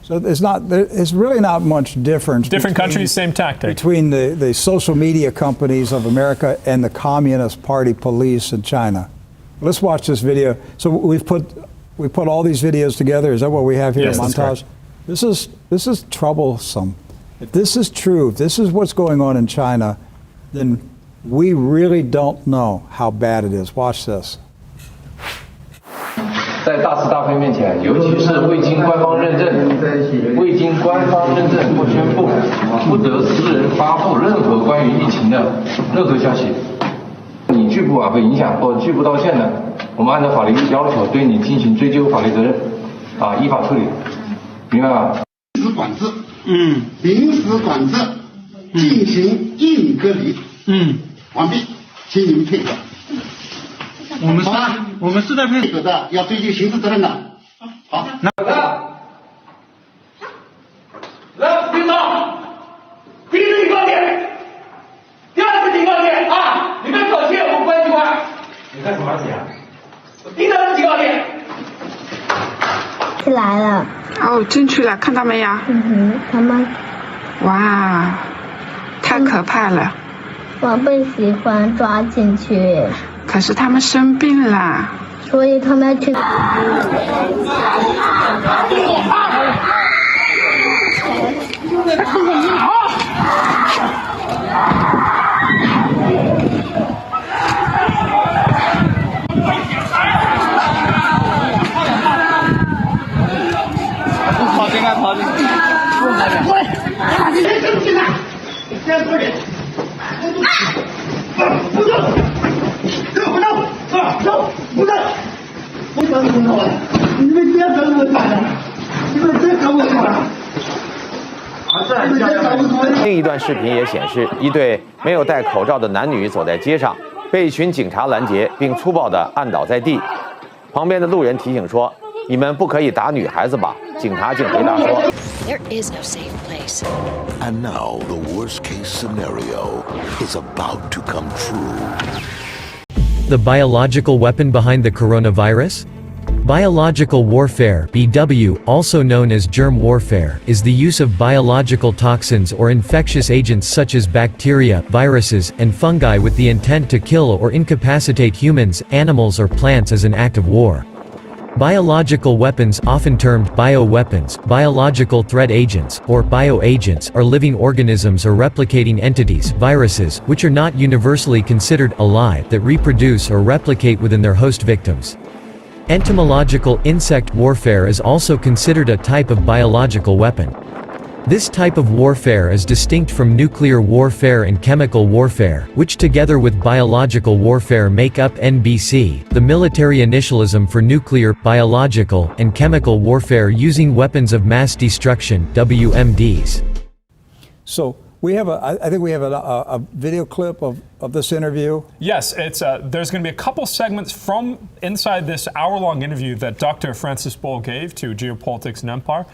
So it's really not much difference. Different countries, same tactic. Between the social media companies of America and the Communist Party police in China. Let's watch this video. So we put all these videos together. Is that what we have here? Yes, montage? This is troublesome. If this is true, if this is what's going on in China, then we really don't know how bad it is. Watch this. 在大是大非面前，尤其是未经官方认证或宣布，不得私人发布任何关于疫情的任何消息。你拒不挽回影响或拒不道歉的，我们按照法律要求对你进行追究法律责任，依法处理，明白吗？临时管制，临时管制，进行硬隔离，完毕，请你们配合。我们是在配合的，要追究刑事责任的。好，来，领导，第一个警告点，第二个警告点啊！你们搞切我关机关。你干什么去啊？第三个警告点。进来了。哦，进去了，看到没有？他们。哇，太可怕了。我不喜欢抓进去。可是他们生病了，所以他们去。跑进来，跑进来！过来，先进来，先过来。不动！不动！走！不动！不等我！你们别等我打了！你们别等我打了！另一段视频也显示，一对没有戴口罩的男女走在街上，被一群警察拦截，并粗暴地按倒在地。旁边的路人提醒说：“你们不可以打女孩子吧？”警察竟回答说 ：“There is no safe place.” And now the worst-case scenario is about to come true. The biological weapon behind the coronavirus? Biological warfare (BW), also known as germ warfare, is the use of biological toxins or infectious agents such as bacteria, viruses, and fungi with the intent to kill or incapacitate humans, animals or plants as an act of war. Biological weapons, often termed bioweapons, biological threat agents, or bioagents, are living organisms or replicating entities, viruses, which are not universally considered alive, that reproduce or replicate within their host victims. Entomological insect warfare is also considered a type of biological weapon. This type of warfare is distinct from nuclear warfare and chemical warfare, which together with biological warfare make up NBC, the military initialism for nuclear, biological, and chemical warfare using weapons of mass destruction, WMDs. So we have I think we have a video clip of this interview. Yes, it's there's going to be a couple segments from inside this hour-long interview that Dr. Francis Boal gave to Geopolitics and Empire.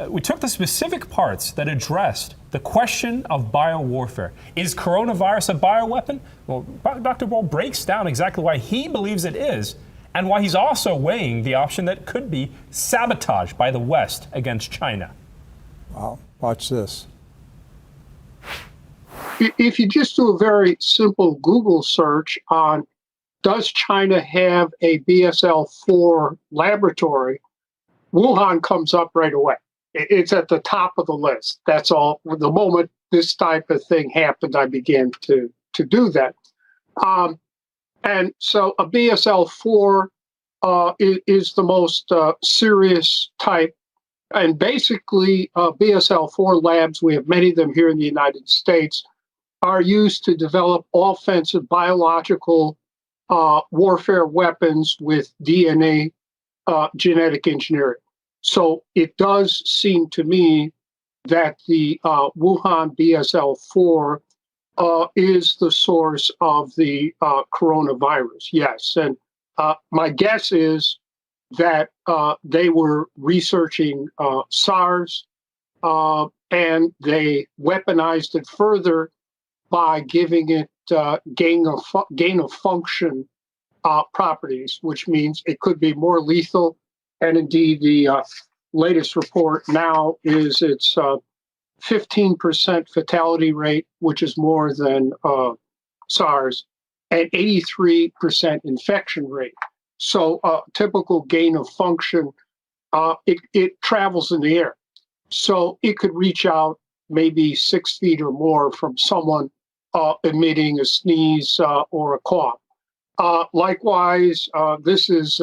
We took the specific parts that addressed the question of biowarfare. Is coronavirus a bioweapon? Well, Dr. Boal breaks down exactly why he believes it is, and why he's also weighing the option that could be sabotage by the West against China. Wow, watch this. If you just do a very simple Google search on, does China have a BSL-4 laboratory, Wuhan comes up right away. It's at the top of the list. That's all. The moment this type of thing happened, I began to do that. And so a BSL-4 is the most serious type. And basically, BSL-4 labs, we have many of them here in the United States, are used to develop offensive biological warfare weapons with DNA genetic engineering. So it does seem to me that the Wuhan BSL-4 is the source of the coronavirus, yes. And my guess is that they were researching SARS and they weaponized it further by giving it gain of function properties, which means it could be more lethal. And indeed, the latest report now is it's 15% fatality rate, which is more than SARS, and 83% infection rate. So typical gain of function, it travels in the air. So it could reach out maybe 6 feet or more from someone emitting a sneeze or a cough. Likewise, this is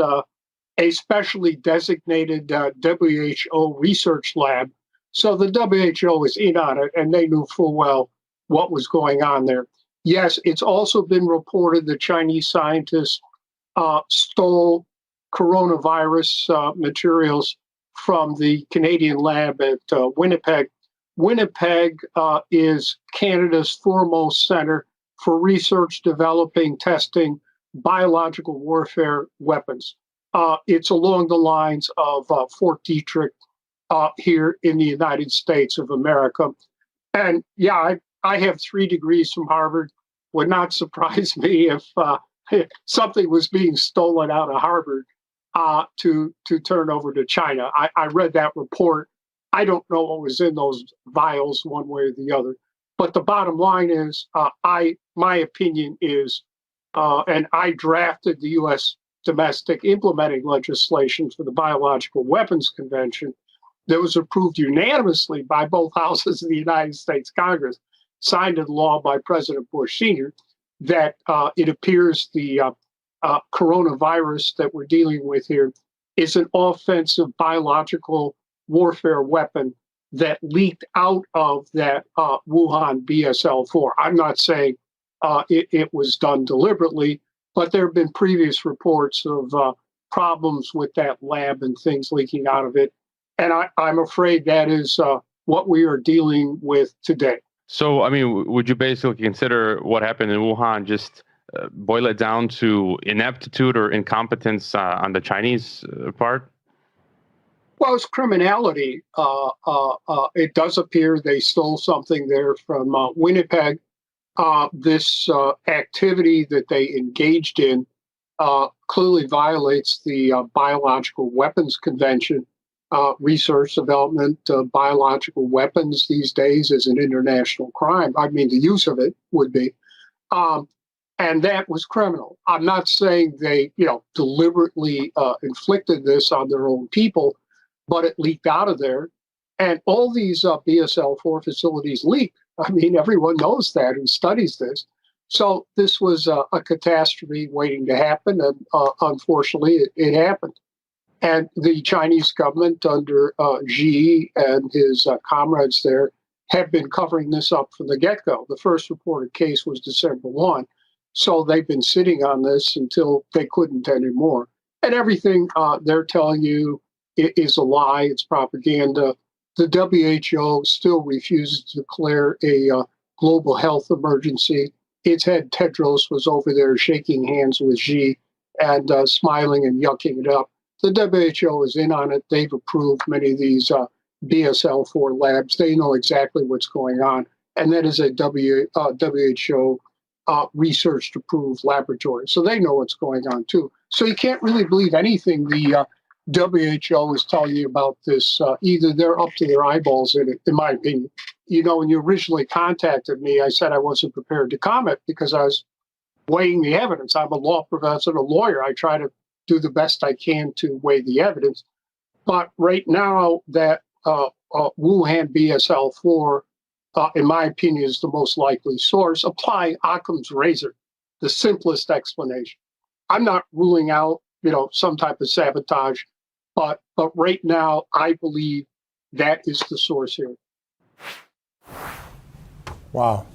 a specially designated WHO research lab. So the WHO is in on it, and they knew full well what was going on there. Yes, it's also been reported that Chinese scientists stole coronavirus materials from the Canadian lab at Winnipeg. Winnipeg is Canada's foremost center for research, developing, testing biological warfare weapons. It's along the lines of Fort Detrick here in the United States of America. And yeah, I have 3 degrees from Harvard. Would not surprise me if something was being stolen out of Harvard to turn over to China. I read that report. I don't know what was in those vials one way or the other. But the bottom line is, my opinion is, and I drafted the U.S. domestic implementing legislation for the Biological Weapons Convention that was approved unanimously by both houses of the United States Congress, signed into law by President Bush Sr., that it appears the coronavirus that we're dealing with here is an offensive biological warfare weapon that leaked out of that Wuhan BSL-4. I'm not saying it was done deliberately, but there have been previous reports of problems with that lab and things leaking out of it. And I'm afraid that is what we are dealing with today. So, I mean, would you basically consider what happened in Wuhan just boil it down to ineptitude or incompetence on the Chinese part? Well, it's criminality. It does appear they stole something there from Winnipeg. This activity that they engaged in clearly violates the Biological Weapons Convention. Research, development of biological weapons these days is an international crime. I mean, the use of it would be. And that was criminal. I'm not saying they, deliberately inflicted this on their own people, but it leaked out of there. And all these BSL-4 facilities leak. I mean, everyone knows that who studies this. So this was a catastrophe waiting to happen, and unfortunately, it happened. And the Chinese government under Xi and his comrades there have been covering this up from the get-go. The first reported case was December 1. So they've been sitting on this until they couldn't anymore. And everything they're telling you is a lie. It's propaganda. The WHO still refuses to declare a global health emergency. Its head, Tedros, was over there shaking hands with Xi and smiling and yucking it up. The WHO is in on it. They've approved many of these BSL-4 labs. They know exactly what's going on. And that is a WHO research-approved laboratory. So they know what's going on, too. So you can't really believe anything the WHO is telling you about this. Either they're up to their eyeballs in it, in my opinion. When you originally contacted me, I said I wasn't prepared to comment because I was weighing the evidence. I'm a law professor, a lawyer. I try to do the best I can to weigh the evidence. But right now, that Wuhan BSL-4, in my opinion, is the most likely source. Apply Occam's razor, the simplest explanation. I'm not ruling out, some type of sabotage, but right now, I believe that is the source here. Wow.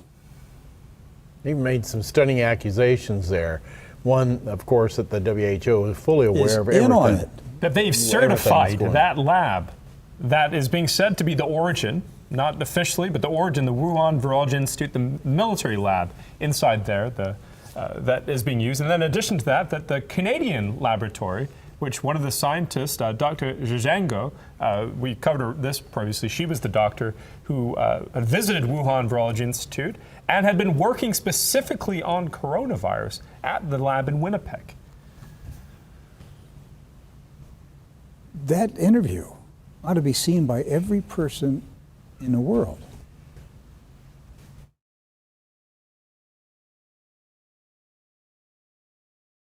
He made some stunning accusations there. One, of course, that the WHO is fully aware of everything. On it. That they've certified that lab that is being said to be the origin, not officially, but the origin, the Wuhan Virology Institute, the military lab inside there that is being used. And then in addition to that the Canadian laboratory, which one of the scientists, Dr. Zhizhango, we covered this previously, she was the doctor who had visited Wuhan Virology Institute and had been working specifically on coronavirus at the lab in Winnipeg. That interview ought to be seen by every person in the world.